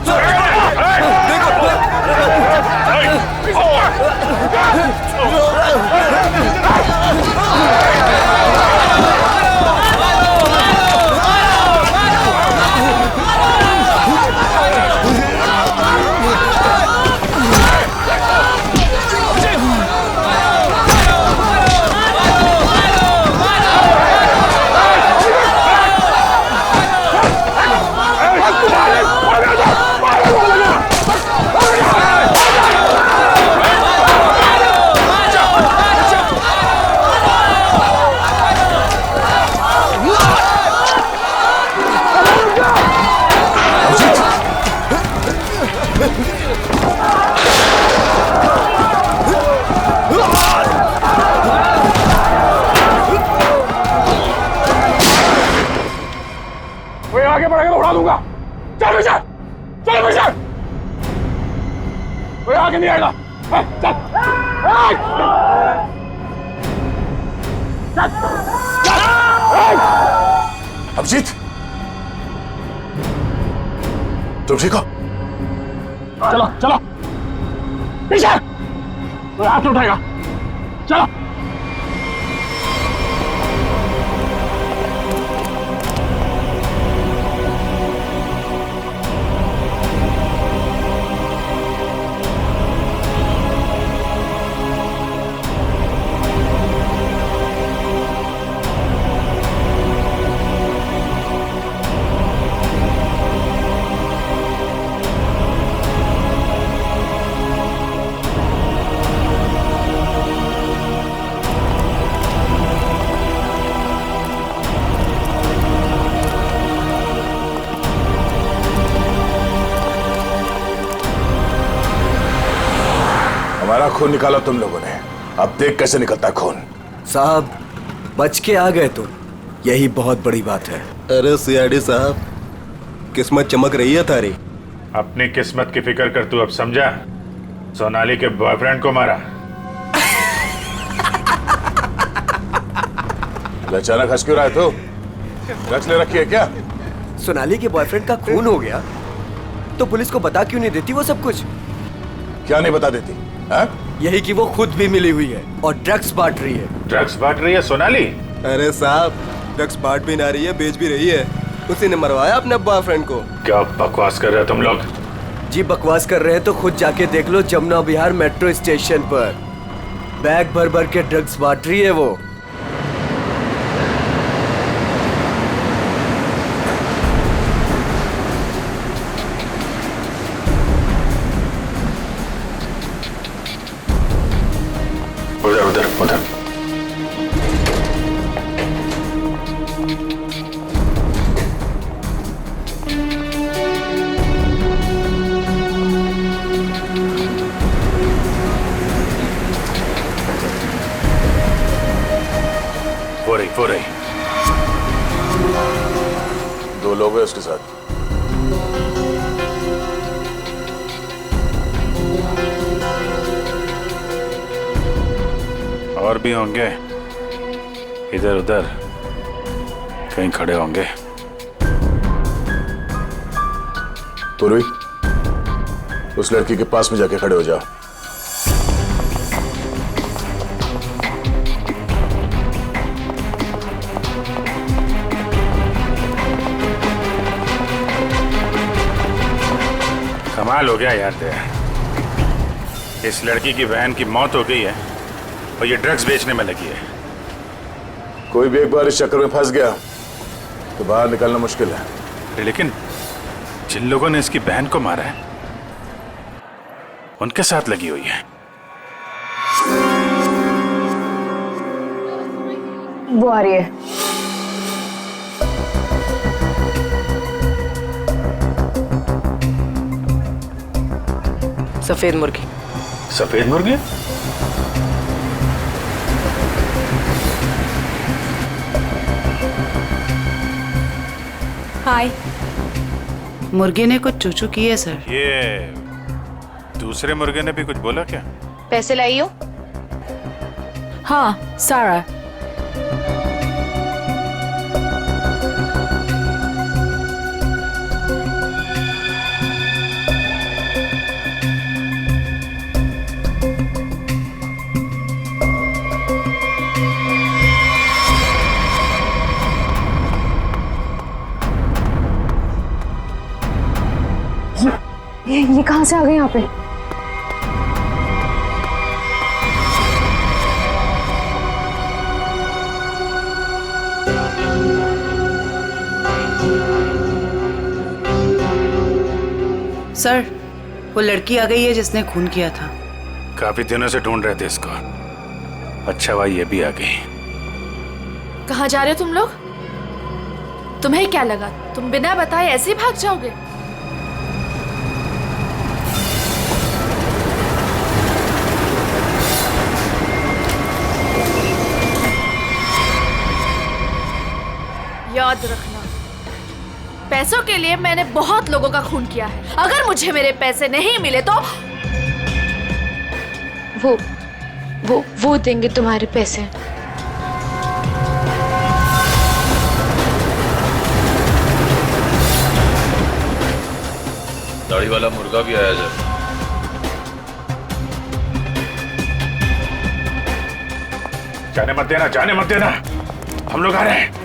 [SPEAKER 5] आगे बढ़ेगा तो उड़ा दूंगा। चल विशाल, चल विशाल, कोई आगे नहीं आएगा। चल
[SPEAKER 15] अभिजीत, तुम ठीक हो?
[SPEAKER 5] चलो चलो विशाल, कोई हाथ उठाएगा। चलो
[SPEAKER 15] हमारा खून निकाला तुम लोगों ने, अब देख कैसे निकलता है खून।
[SPEAKER 17] साहब बच के आ गए तो यही बहुत बड़ी बात है।
[SPEAKER 19] अरे सीआईडी साहब, किस्मत चमक रही है तारी।
[SPEAKER 4] अपनी किस्मत की फिक्र कर, तू अब समझा? सोनाली के बॉयफ्रेंड को मारा।
[SPEAKER 15] अचानक हंस क्यों रहा है तू? ड्रग्स ले रखी है क्या?
[SPEAKER 17] सोनाली के बॉयफ्रेंड का खून हो गया तो पुलिस को बता क्यों नहीं देती वो सब कुछ?
[SPEAKER 15] क्या नहीं बता देती?
[SPEAKER 17] यही कि वो खुद भी मिली हुई है और ड्रग्स बांट रही है।
[SPEAKER 4] ड्रग्स बांट रही है सोनाली?
[SPEAKER 19] अरे साहब, ड्रग्स बांट भी ना रही है, बेच भी रही है। उसी ने मरवाया अपने बॉयफ्रेंड को।
[SPEAKER 4] क्या बकवास कर रहे हो तुम लोग?
[SPEAKER 17] जी बकवास कर रहे हैं तो खुद जाके देख लो, जमुना विहार मेट्रो स्टेशन पर बैग भर भर के ड्रग्स बांट रही है वो।
[SPEAKER 4] उधर उधर उधर। हो रही।
[SPEAKER 15] दो लोग हैं उसके साथ।
[SPEAKER 4] और भी होंगे, इधर उधर कहीं खड़े होंगे।
[SPEAKER 15] पूर्वी, उस लड़की के पास में जाके खड़े हो जाओ।
[SPEAKER 4] कमाल हो गया यार तेरा। इस लड़की की बहन की मौत हो गई है और ये ड्रग्स बेचने में लगी है।
[SPEAKER 15] कोई भी एक बार इस चक्कर में फंस गया तो बाहर निकलना मुश्किल है।
[SPEAKER 4] लेकिन जिन लोगों ने इसकी बहन को मारा है उनके साथ लगी हुई है।
[SPEAKER 20] वो आ रही है।
[SPEAKER 14] सफेद मुर्गी।
[SPEAKER 4] सफेद मुर्गी?
[SPEAKER 10] हाय।
[SPEAKER 13] मुर्गे ने कुछ चूचू की है सर।
[SPEAKER 4] ये दूसरे मुर्गे ने भी कुछ बोला क्या?
[SPEAKER 20] पैसे लाई हो?
[SPEAKER 10] हाँ, सारा।
[SPEAKER 20] ये कहाँ से आ गए यहाँ पे?
[SPEAKER 13] सर, वो लड़की आ गई है जिसने खून किया था।
[SPEAKER 4] काफी दिनों से ढूंढ रहे थे इसको। अच्छा भाई ये भी आ गई।
[SPEAKER 1] कहाँ जा रहे हो तुम लोग? तुम्हें क्या लगा तुम बिना बताए ऐसे ही भाग जाओगे? याद रखना, पैसों के लिए मैंने बहुत लोगों का खून किया है। अगर मुझे मेरे पैसे नहीं मिले तो
[SPEAKER 20] वो देंगे तुम्हारे पैसे।
[SPEAKER 12] दाढ़ी वाला मुर्गा भी आया जब।
[SPEAKER 4] जाने मत देना, जाने मत देना, हम लोग आ रहे हैं।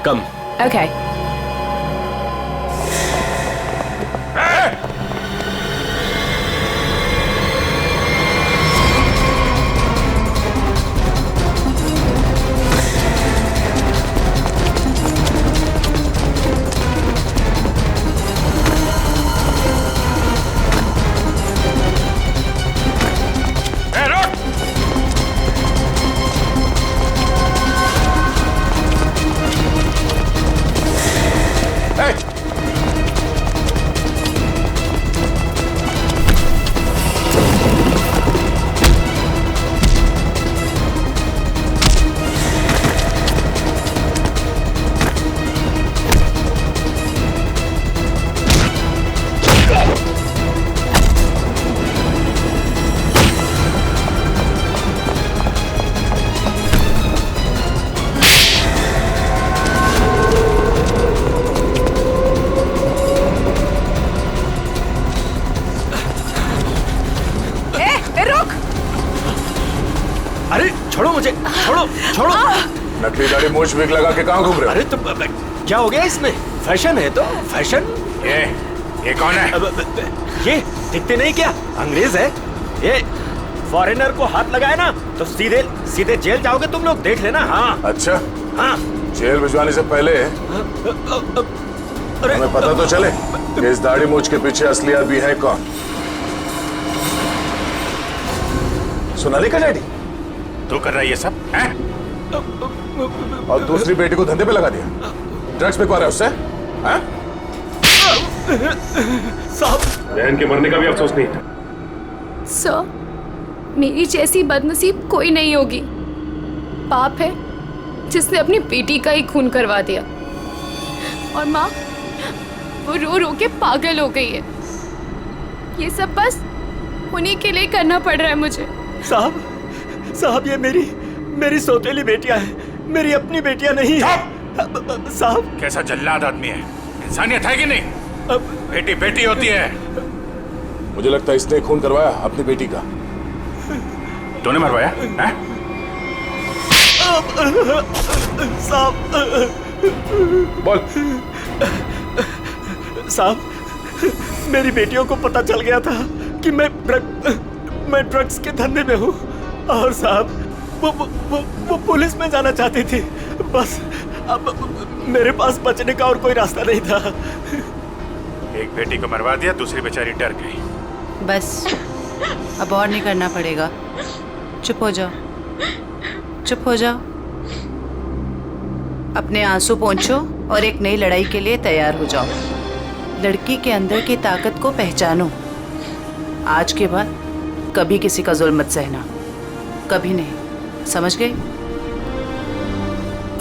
[SPEAKER 17] कम।
[SPEAKER 20] Okay.
[SPEAKER 17] छोड़ो मुझे, छोड़ो छोड़ो।
[SPEAKER 15] नकली दाढ़ी मूछ विग लगा के कहाँ घूम रहे हो?
[SPEAKER 17] अरे तो क्या हो गया इसमें? फैशन है तो फैशन।
[SPEAKER 4] ये कौन है?
[SPEAKER 17] ये दिखते नहीं क्या? अंग्रेज है ये। फॉरेनर को हाथ लगाए ना तो सीधे सीधे जेल जाओगे तुम लोग, देख लेना। हाँ
[SPEAKER 15] अच्छा,
[SPEAKER 17] हाँ।
[SPEAKER 15] जेल भिजवाने से पहले हमें पता तो चले कि इस दाढ़ी मूछ के पीछे असली आदमी है कौन। सोनाली का डैडी
[SPEAKER 4] तू कर रहा है ये सब हैं?
[SPEAKER 15] और दूसरी बेटी को धंधे पे लगा दिया, ड्रग्स पे कौन है उससे? हैं?
[SPEAKER 12] साहब, बहन के मरने का भी अफसोस नहीं था।
[SPEAKER 10] सर, मेरी जैसी बदनसीब कोई नहीं होगी। पाप है जिसने अपनी बेटी का ही खून करवा दिया, और माँ वो रो रो के पागल हो गई है। ये सब बस उन्हीं के लिए करना पड़ रहा है मुझे।
[SPEAKER 7] साहब ये मेरी सौतेली बेटियां हैं, मेरी अपनी बेटियां नहीं है। साहब
[SPEAKER 4] कैसा जल्लाद आदमी है, इंसानियत है कि नहीं? बेटी बेटी होती है।
[SPEAKER 15] मुझे लगता है इसने खून करवाया अपनी बेटी का।
[SPEAKER 4] तूने मरवाया हैं?
[SPEAKER 7] साहब
[SPEAKER 15] बोल।
[SPEAKER 7] साहब मेरी बेटियों को पता चल गया था कि मैं ड्रग्स के धंधे में हूँ, और साहब वो पुलिस में जाना चाहती थी। बस अब मेरे पास बचने का और कोई रास्ता नहीं था।
[SPEAKER 4] एक बेटी को मरवा दिया, दूसरी बेचारी डर गई।
[SPEAKER 13] बस अब और नहीं करना पड़ेगा। चुप हो जाओ, चुप हो जाओ। अपने आंसू पोंछो और एक नई लड़ाई के लिए तैयार हो जाओ। लड़की के अंदर की ताकत को पहचानो। आज के बाद कभी किसी का जुल्म मत सहना, कभी नहीं, समझ गई?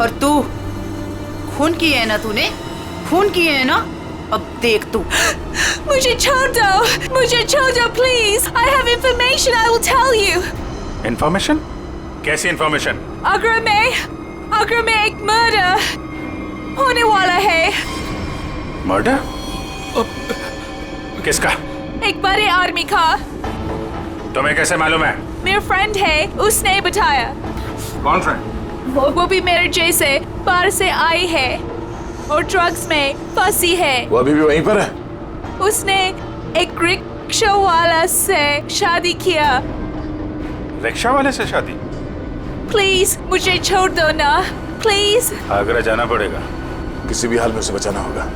[SPEAKER 13] और तू खून किए है ना, तूने खून किए है ना, अब देख तू।
[SPEAKER 10] मुझे छोड़ दो, मुझे छोड़ दो please. I have information, I will tell you.
[SPEAKER 4] Information? कैसी इंफॉर्मेशन?
[SPEAKER 10] अगर मैं एक मर्डर
[SPEAKER 18] होने वाला है।
[SPEAKER 5] मर्डर? किसका?
[SPEAKER 18] एक बड़े आदमी का।
[SPEAKER 5] तुम्हें कैसे मालूम है?
[SPEAKER 18] मेरा फ्रेंड है, उसने बताया।
[SPEAKER 5] कौन फ्रेंड?
[SPEAKER 18] वो भी मेरे जैसे बाहर से आई है और ड्रग्स में फंसी है।
[SPEAKER 5] वो अभी भी वहीं पर है?
[SPEAKER 18] उसने एक रिक्शा वाला से शादी किया।
[SPEAKER 5] रिक्शा वाले से शादी?
[SPEAKER 18] प्लीज मुझे छोड़ दो ना, प्लीज।
[SPEAKER 5] आगरा जाना पड़ेगा, किसी भी हाल में उसे बचाना होगा।